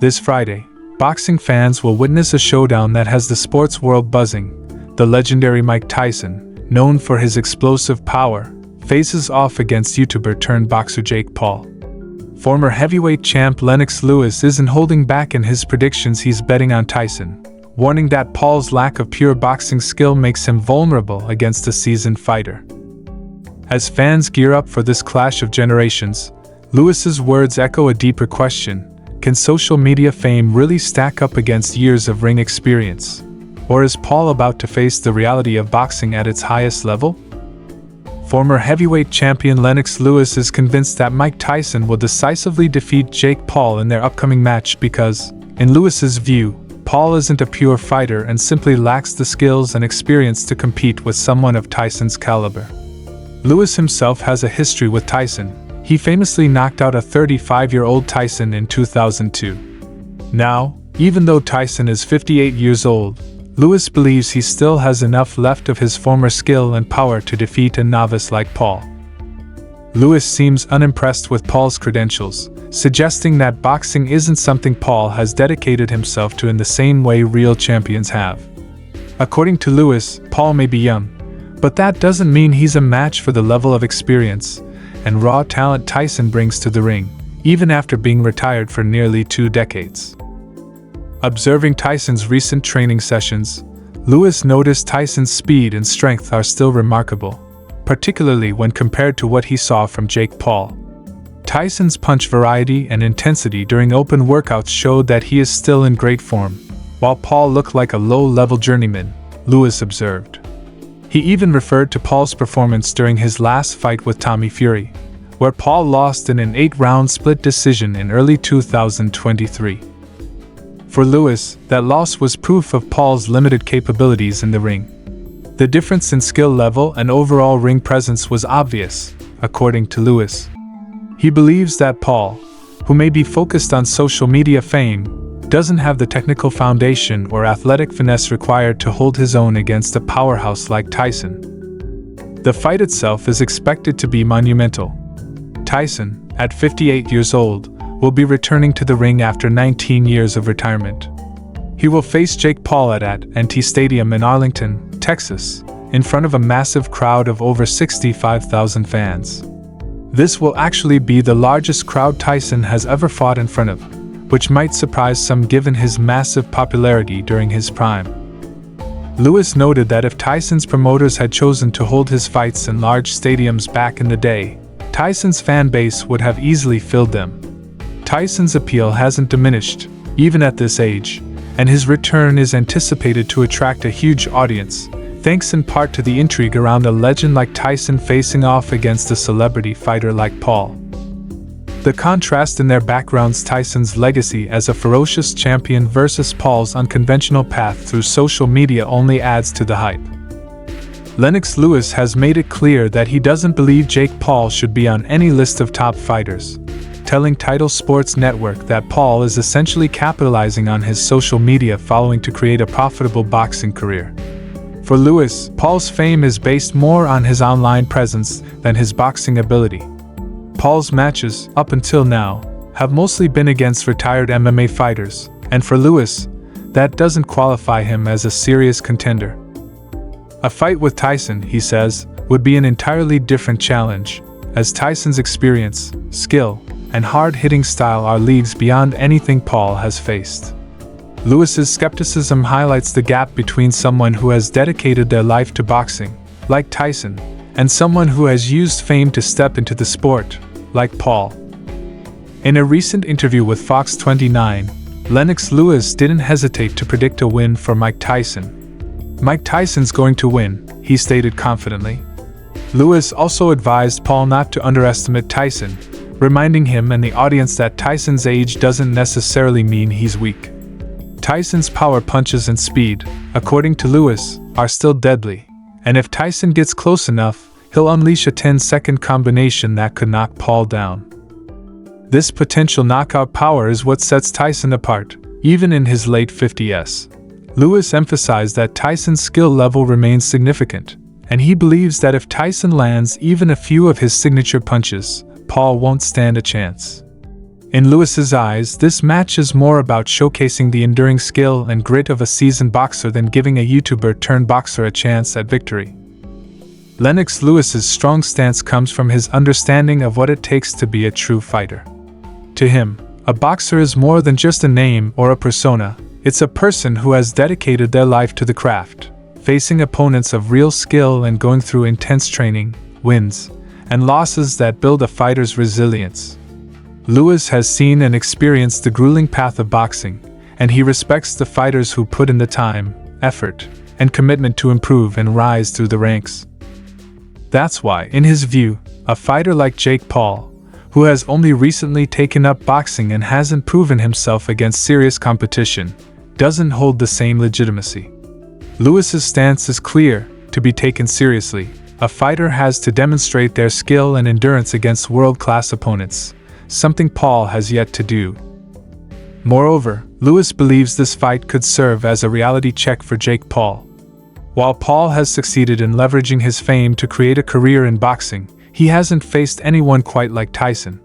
This Friday, boxing fans will witness a showdown that has the sports world buzzing. The legendary Mike Tyson, known for his explosive power, faces off against YouTuber-turned-boxer Jake Paul. Former heavyweight champ Lennox Lewis isn't holding back in his predictions. He's betting on Tyson, warning that Paul's lack of pure boxing skill makes him vulnerable against a seasoned fighter. As fans gear up for this clash of generations, Lewis's words echo a deeper question: can social media fame really stack up against years of ring experience? Or is Paul about to face the reality of boxing at its highest level? Former heavyweight champion Lennox Lewis is convinced that Mike Tyson will decisively defeat Jake Paul in their upcoming match because, in Lewis's view, Paul isn't a pure fighter and simply lacks the skills and experience to compete with someone of Tyson's caliber. Lewis himself has a history with Tyson. He famously knocked out a 35-year-old Tyson in 2002. Now, even though Tyson is 58 years old, Lewis believes he still has enough left of his former skill and power to defeat a novice like Paul. Lewis seems unimpressed with Paul's credentials, suggesting that boxing isn't something Paul has dedicated himself to in the same way real champions have. According to Lewis, Paul may be young, but that doesn't mean he's a match for the level of experience and raw talent Tyson brings to the ring, even after being retired for nearly 2 decades. Observing Tyson's recent training sessions, Lewis noticed Tyson's speed and strength are still remarkable, particularly when compared to what he saw from Jake Paul. Tyson's punch variety and intensity during open workouts showed that he is still in great form, while Paul looked like a low-level journeyman, Lewis observed. He even referred to Paul's performance during his last fight with Tommy Fury, where Paul lost in an 8-round split decision in early 2023. For Lewis, that loss was proof of Paul's limited capabilities in the ring. The difference in skill level and overall ring presence was obvious, according to Lewis. He believes that Paul, who may be focused on social media fame, doesn't have the technical foundation or athletic finesse required to hold his own against a powerhouse like Tyson. The fight itself is expected to be monumental. Tyson, at 58 years old, will be returning to the ring after 19 years of retirement. He will face Jake Paul at A&T Stadium in Arlington, Texas, in front of a massive crowd of over 65,000 fans. This will actually be the largest crowd Tyson has ever fought in front of, which might surprise some given his massive popularity during his prime. Lewis noted that if Tyson's promoters had chosen to hold his fights in large stadiums back in the day, Tyson's fan base would have easily filled them. Tyson's appeal hasn't diminished, even at this age, and his return is anticipated to attract a huge audience, thanks in part to the intrigue around a legend like Tyson facing off against a celebrity fighter like Paul. The contrast in their backgrounds, Tyson's legacy as a ferocious champion versus Paul's unconventional path through social media, only adds to the hype. Lennox Lewis has made it clear that he doesn't believe Jake Paul should be on any list of top fighters, telling Title Sports Network that Paul is essentially capitalizing on his social media following to create a profitable boxing career. For Lewis, Paul's fame is based more on his online presence than his boxing ability. Paul's matches, up until now, have mostly been against retired MMA fighters, and for Lewis, that doesn't qualify him as a serious contender. A fight with Tyson, he says, would be an entirely different challenge, as Tyson's experience, skill, and hard-hitting style are leagues beyond anything Paul has faced. Lewis's skepticism highlights the gap between someone who has dedicated their life to boxing, like Tyson, and someone who has used fame to step into the sport, like Paul. In a recent interview with Fox 29, Lennox Lewis didn't hesitate to predict a win for Mike Tyson. "Mike Tyson's going to win," he stated confidently. Lewis also advised Paul not to underestimate Tyson, reminding him and the audience that Tyson's age doesn't necessarily mean he's weak. Tyson's power punches and speed, according to Lewis, are still deadly, and if Tyson gets close enough, he'll unleash a 10-second combination that could knock Paul down. This potential knockout power is what sets Tyson apart, even in his late 50s. Lewis emphasized that Tyson's skill level remains significant, and he believes that if Tyson lands even a few of his signature punches, Paul won't stand a chance. In Lewis's eyes, this match is more about showcasing the enduring skill and grit of a seasoned boxer than giving a YouTuber-turned-boxer a chance at victory. Lennox Lewis's strong stance comes from his understanding of what it takes to be a true fighter. To him, a boxer is more than just a name or a persona. It's a person who has dedicated their life to the craft, facing opponents of real skill and going through intense training, wins, and losses that build a fighter's resilience. Lewis has seen and experienced the grueling path of boxing, and he respects the fighters who put in the time, effort, and commitment to improve and rise through the ranks. That's why, in his view, a fighter like Jake Paul, who has only recently taken up boxing and hasn't proven himself against serious competition, doesn't hold the same legitimacy. Lewis's stance is clear: to be taken seriously, a fighter has to demonstrate their skill and endurance against world-class opponents, something Paul has yet to do. Moreover, Lewis believes this fight could serve as a reality check for Jake Paul. While Paul has succeeded in leveraging his fame to create a career in boxing, he hasn't faced anyone quite like Tyson.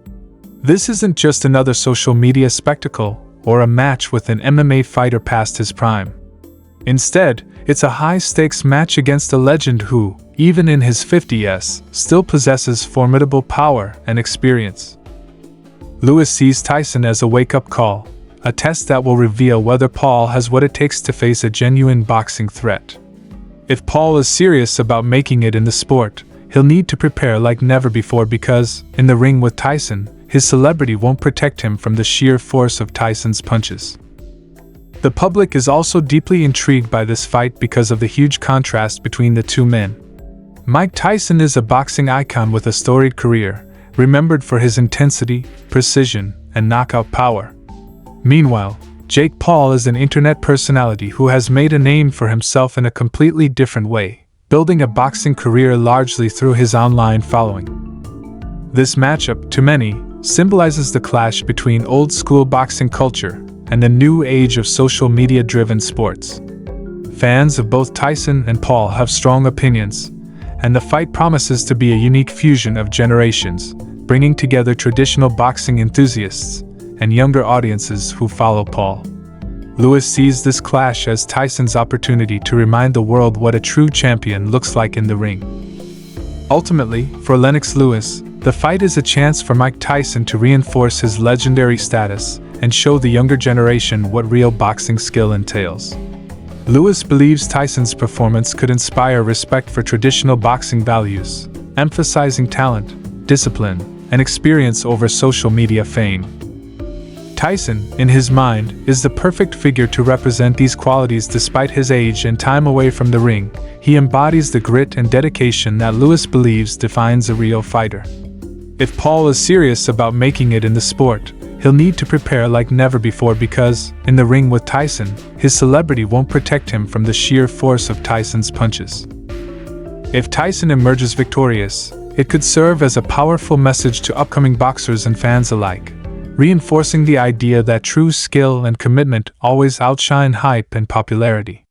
This isn't just another social media spectacle or a match with an MMA fighter past his prime. Instead, it's a high-stakes match against a legend who, even in his 50s, still possesses formidable power and experience. Lewis sees Tyson as a wake-up call, a test that will reveal whether Paul has what it takes to face a genuine boxing threat. If Paul is serious about making it in the sport, he'll need to prepare like never before because, in the ring with Tyson, his celebrity won't protect him from the sheer force of Tyson's punches. The public is also deeply intrigued by this fight because of the huge contrast between the two men. Mike Tyson is a boxing icon with a storied career, remembered for his intensity, precision, and knockout power. Meanwhile, Jake Paul is an internet personality who has made a name for himself in a completely different way, building a boxing career largely through his online following. This matchup, to many, symbolizes the clash between old-school boxing culture and the new age of social media-driven sports. Fans of both Tyson and Paul have strong opinions, and the fight promises to be a unique fusion of generations, bringing together traditional boxing enthusiasts and younger audiences who follow Paul. Lewis sees this clash as Tyson's opportunity to remind the world what a true champion looks like in the ring. Ultimately, for Lennox Lewis, the fight is a chance for Mike Tyson to reinforce his legendary status and show the younger generation what real boxing skill entails. Lewis believes Tyson's performance could inspire respect for traditional boxing values, emphasizing talent, discipline, and experience over social media fame. Tyson, in his mind, is the perfect figure to represent these qualities despite his age and time away from the ring. He embodies the grit and dedication that Lewis believes defines a real fighter. If Paul is serious about making it in the sport, he'll need to prepare like never before because, in the ring with Tyson, his celebrity won't protect him from the sheer force of Tyson's punches. If Tyson emerges victorious, it could serve as a powerful message to upcoming boxers and fans alike, reinforcing the idea that true skill and commitment always outshine hype and popularity.